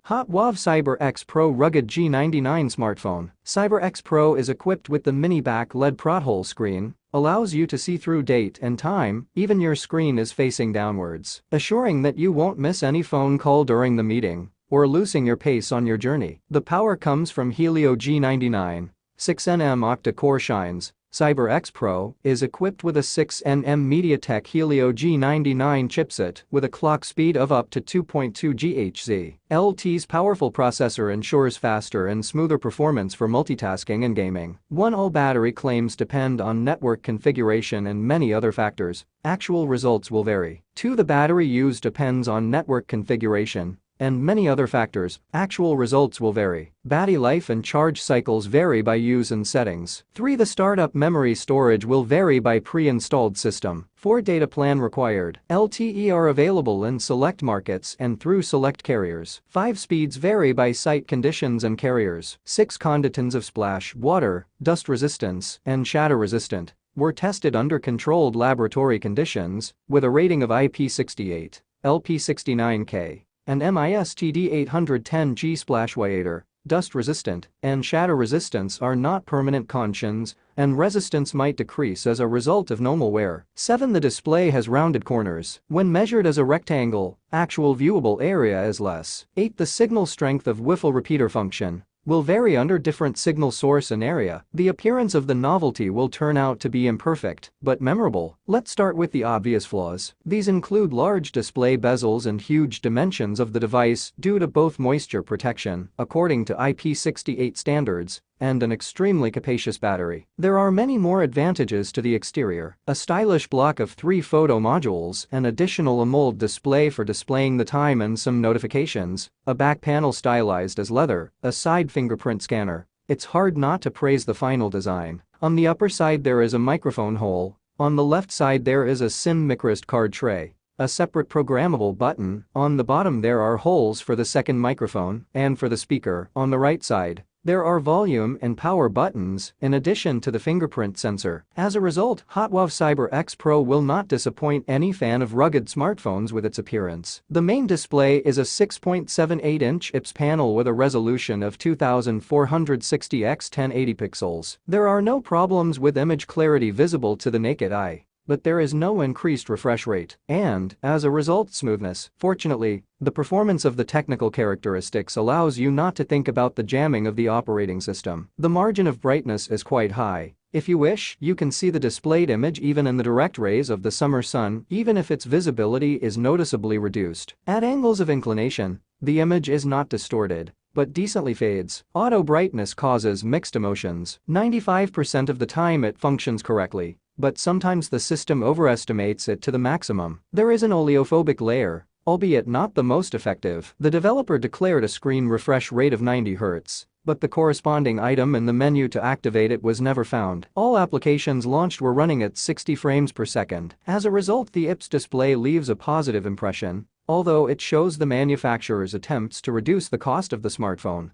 HOTWAV Cyber X Pro Rugged G99 Smartphone. Cyber X Pro is equipped with the mini back-LED Porthole screen, allows you to see through date and time, even your screen is facing downwards, assuring that you won't miss any phone call during the meeting or losing your pace on your journey. The power comes from Helio G99, 6nm Octa-core shines. Cyber X Pro is equipped with a 6nm MediaTek Helio G99 chipset with a clock speed of up to 2.2 GHz. LT's powerful processor ensures faster and smoother performance for multitasking and gaming. All battery claims depend on network configuration and many other factors. Actual results will vary. The battery used depends on network configuration and many other factors. Actual results will vary. Battery life and charge cycles vary by use and settings. The startup memory storage will vary by pre-installed system. Data plan required. LTE are available in select markets and through select carriers. Speeds vary by site conditions and carriers. Conditions of splash, water, dust resistance, and shatter resistant were tested under controlled laboratory conditions with a rating of IP68, LP69K. And MISTD 810G splashwater, dust resistant, and shatter resistance are not permanent conditions, and resistance might decrease as a result of normal wear. The display has rounded corners. When measured as a rectangle, actual viewable area is less. The signal strength of Wi-Fi repeater function will vary under different signal source and area. The appearance of the novelty will turn out to be imperfect, but memorable. Let's start with the obvious flaws. These include large display bezels and huge dimensions of the device due to both moisture protection, according to IP68 standards, and an extremely capacious battery. There are many more advantages to the exterior. A stylish block of 3 photo modules, an additional AMOLED display for displaying the time and some notifications, a back panel stylized as leather, a side fingerprint scanner. It's hard not to praise the final design. On the upper side there is a microphone hole. On the left side there is a SIM microSD card tray, a separate programmable button. On the bottom there are holes for the second microphone and for the speaker. On the right side, there are volume and power buttons in addition to the fingerprint sensor. As a result, HOTWAV Cyber X Pro will not disappoint any fan of rugged smartphones with its appearance. The main display is a 6.78-inch IPS panel with a resolution of 2460 x 1080 pixels. There are no problems with image clarity visible to the naked eye, but there is no increased refresh rate and, as a result, smoothness. Fortunately, the performance of the technical characteristics allows you not to think about the jamming of the operating system. The margin of brightness is quite high. If you wish, you can see the displayed image even in the direct rays of the summer sun, even if its visibility is noticeably reduced. At angles of inclination, the image is not distorted, but decently fades. Auto brightness causes mixed emotions. 95% of the time it functions correctly, but sometimes the system overestimates it to the maximum. There is an oleophobic layer, albeit not the most effective. The developer declared a screen refresh rate of 90 Hz, but the corresponding item in the menu to activate it was never found. All applications launched were running at 60 frames per second. As a result, the IPS display leaves a positive impression, although it shows the manufacturer's attempts to reduce the cost of the smartphone.